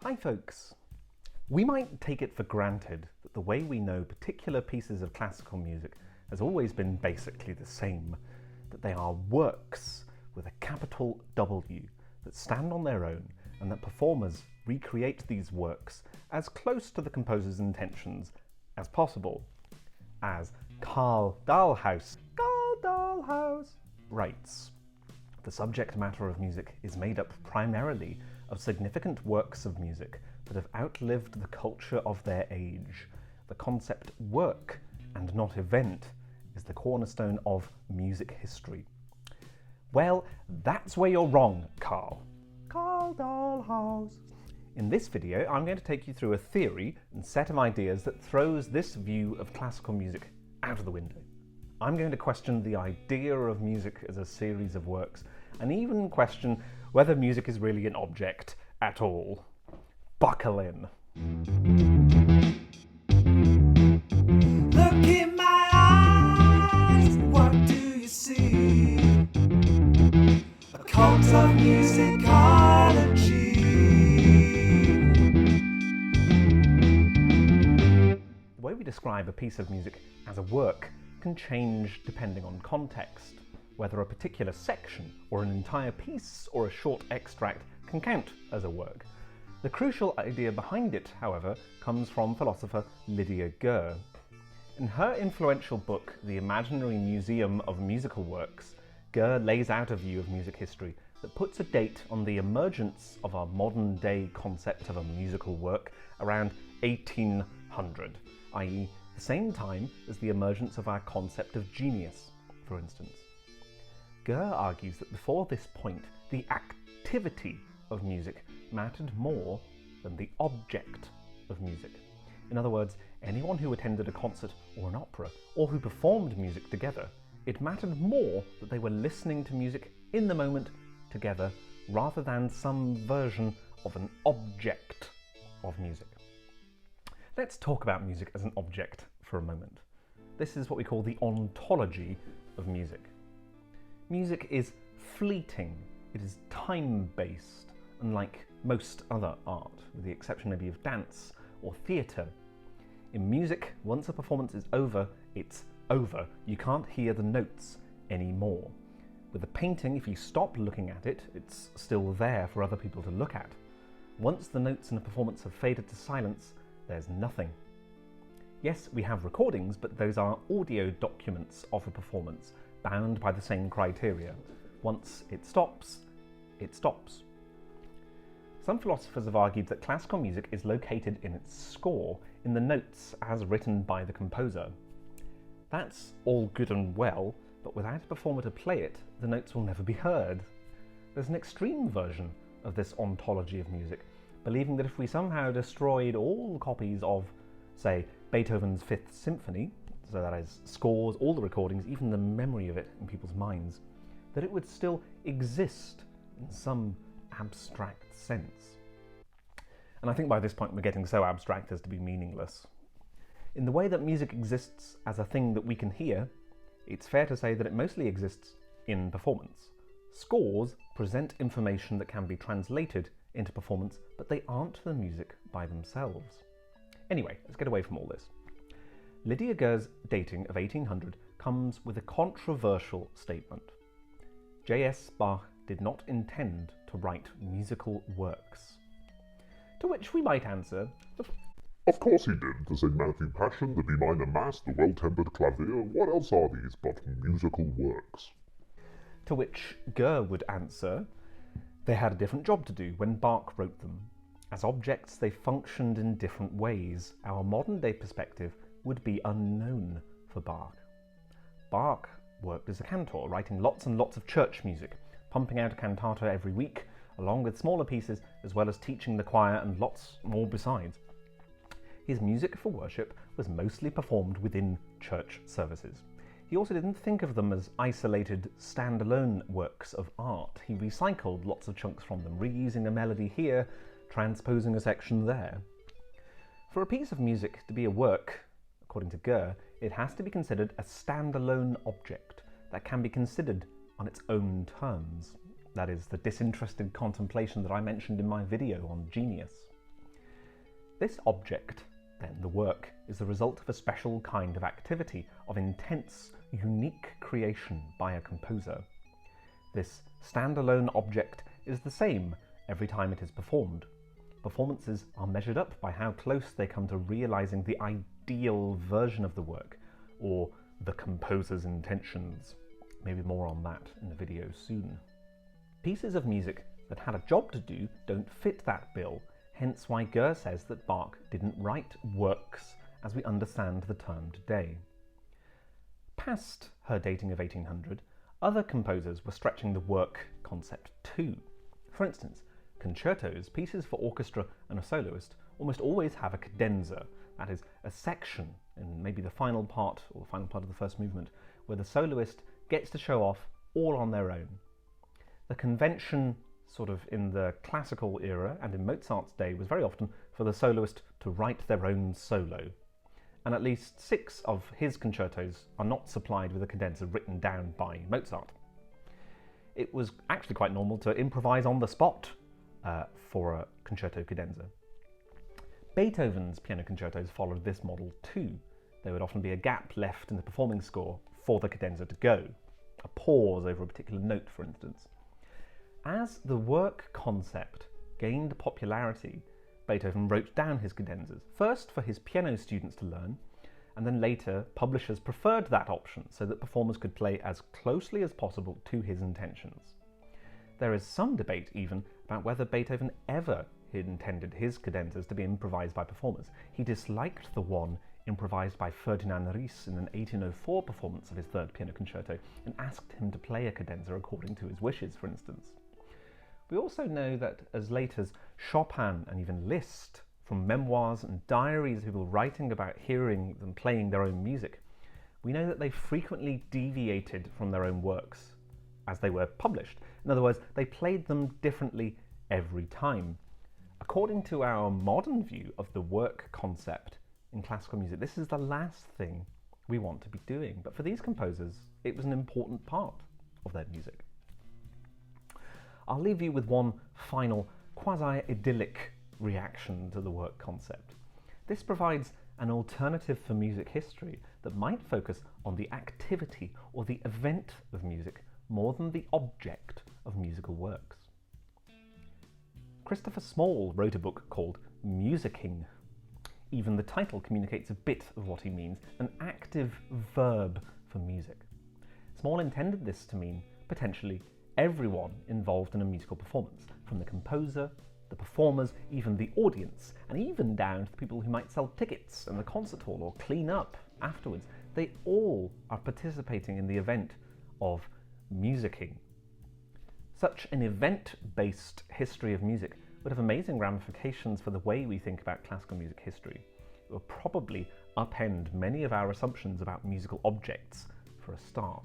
Hi folks. We might take it for granted that the way we know particular pieces of classical music has always been basically the same, that they are works with a capital W that stand on their own and that performers recreate these works as close to the composer's intentions as possible. As Carl Dahlhaus writes, the subject matter of music is made up primarily of significant works of music that have outlived the culture of their age. The concept work and not event is the cornerstone of music history. Well, that's where you're wrong, Carl. Carl Dahlhaus. In this video, I'm going to take you through a theory and set of ideas that throws this view of classical music out of the window. I'm going to question the idea of music as a series of works, and even question whether music is really an object at all. Buckle in. Look in my eyes, what do you see? A cult of musicology. The way we describe a piece of music as a work can change depending on context. Whether a particular section or an entire piece or a short extract can count as a work. The crucial idea behind it, however, comes from philosopher Lydia Goehr. In her influential book, The Imaginary Museum of Musical Works, Goehr lays out a view of music history that puts a date on the emergence of our modern-day concept of a musical work around 1800, i.e. the same time as the emergence of our concept of genius, for instance. Goehr argues that before this point, the activity of music mattered more than the object of music. In other words, anyone who attended a concert or an opera, or who performed music together, it mattered more that they were listening to music in the moment together, rather than some version of an object of music. Let's talk about music as an object for a moment. This is what we call the ontology of music. Music is fleeting, it is time-based, unlike most other art, with the exception maybe of dance or theatre. In music, once a performance is over, it's over. You can't hear the notes anymore. With a painting, if you stop looking at it, it's still there for other people to look at. Once the notes in a performance have faded to silence, there's nothing. Yes, we have recordings, but those are audio documents of a performance, bound by the same criteria. Once it stops, it stops. Some philosophers have argued that classical music is located in its score, in the notes as written by the composer. That's all good and well, but without a performer to play it, the notes will never be heard. There's an extreme version of this ontology of music, believing that if we somehow destroyed all copies of, say, Beethoven's Fifth Symphony, so that is, scores, all the recordings, even the memory of it in people's minds, that it would still exist in some abstract sense. And I think by this point we're getting so abstract as to be meaningless. In the way that music exists as a thing that we can hear, it's fair to say that it mostly exists in performance. Scores present information that can be translated into performance, but they aren't the music by themselves. Anyway, let's get away from all this. Lydia Goehr's dating of 1800 comes with a controversial statement. J.S. Bach did not intend to write musical works. To which we might answer, Of course he did. The Enigmatic Passion, the B minor Mass, the Well-Tempered Clavier, what else are these but musical works? To which Goehr would answer, they had a different job to do when Bach wrote them. As objects, they functioned in different ways. Our modern-day perspective would be unknown for Bach. Bach worked as a cantor, writing lots and lots of church music, pumping out a cantata every week, along with smaller pieces, as well as teaching the choir and lots more besides. His music for worship was mostly performed within church services. He also didn't think of them as isolated, standalone works of art. He recycled lots of chunks from them, reusing a melody here, transposing a section there. For a piece of music to be a work, according to Goehr, it has to be considered a standalone object that can be considered on its own terms. That is, the disinterested contemplation that I mentioned in my video on genius. This object, then the work, is the result of a special kind of activity, of intense, unique creation by a composer. This standalone object is the same every time it is performed. Performances are measured up by how close they come to realizing the ideal version of the work, or the composer's intentions. Maybe more on that in the video soon. Pieces of music that had a job to do don't fit that bill, hence why Goehr says that Bach didn't write works as we understand the term today. Past her dating of 1800, other composers were stretching the work concept too. For instance, concertos, pieces for orchestra and a soloist, almost always have a cadenza, that is, a section in maybe the final part or the final part of the first movement, where the soloist gets to show off all on their own. The convention, sort of in the classical era and in Mozart's day, was very often for the soloist to write their own solo. And at least 6 of his concertos are not supplied with a cadenza written down by Mozart. It was actually quite normal to improvise on the spot for a concerto cadenza. Beethoven's piano concertos followed this model too. There would often be a gap left in the performing score for the cadenza to go, a pause over a particular note, for instance. As the work concept gained popularity, Beethoven wrote down his cadenzas, first for his piano students to learn, and then later publishers preferred that option so that performers could play as closely as possible to his intentions. There is some debate even about whether Beethoven ever intended his cadenzas to be improvised by performers. He disliked the one improvised by Ferdinand Ries in an 1804 performance of his third piano concerto, and asked him to play a cadenza according to his wishes, for instance. We also know that as late as Chopin and even Liszt, from memoirs and diaries of people writing about hearing and playing their own music, we know that they frequently deviated from their own works as they were published. In other words, they played them differently every time. According to our modern view of the work concept in classical music, this is the last thing we want to be doing. But for these composers, it was an important part of their music. I'll leave you with one final quasi-idyllic reaction to the work concept. This provides an alternative for music history that might focus on the activity or the event of music more than the object of musical works. Christopher Small wrote a book called Musicking. Even the title communicates a bit of what he means, an active verb for music. Small intended this to mean, potentially, everyone involved in a musical performance, from the composer, the performers, even the audience, and even down to the people who might sell tickets in the concert hall or clean up afterwards. They all are participating in the event of musicking. Such an event-based history of music would have amazing ramifications for the way we think about classical music history. It will probably upend many of our assumptions about musical objects, for a start.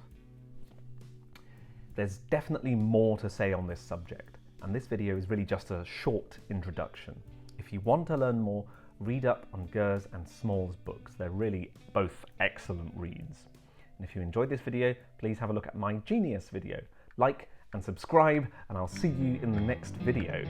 There's definitely more to say on this subject, and this video is really just a short introduction. If you want to learn more, read up on Goehr's and Small's books. They're really both excellent reads. And if you enjoyed this video, please have a look at my Genius video. Like and subscribe, and I'll see you in the next video.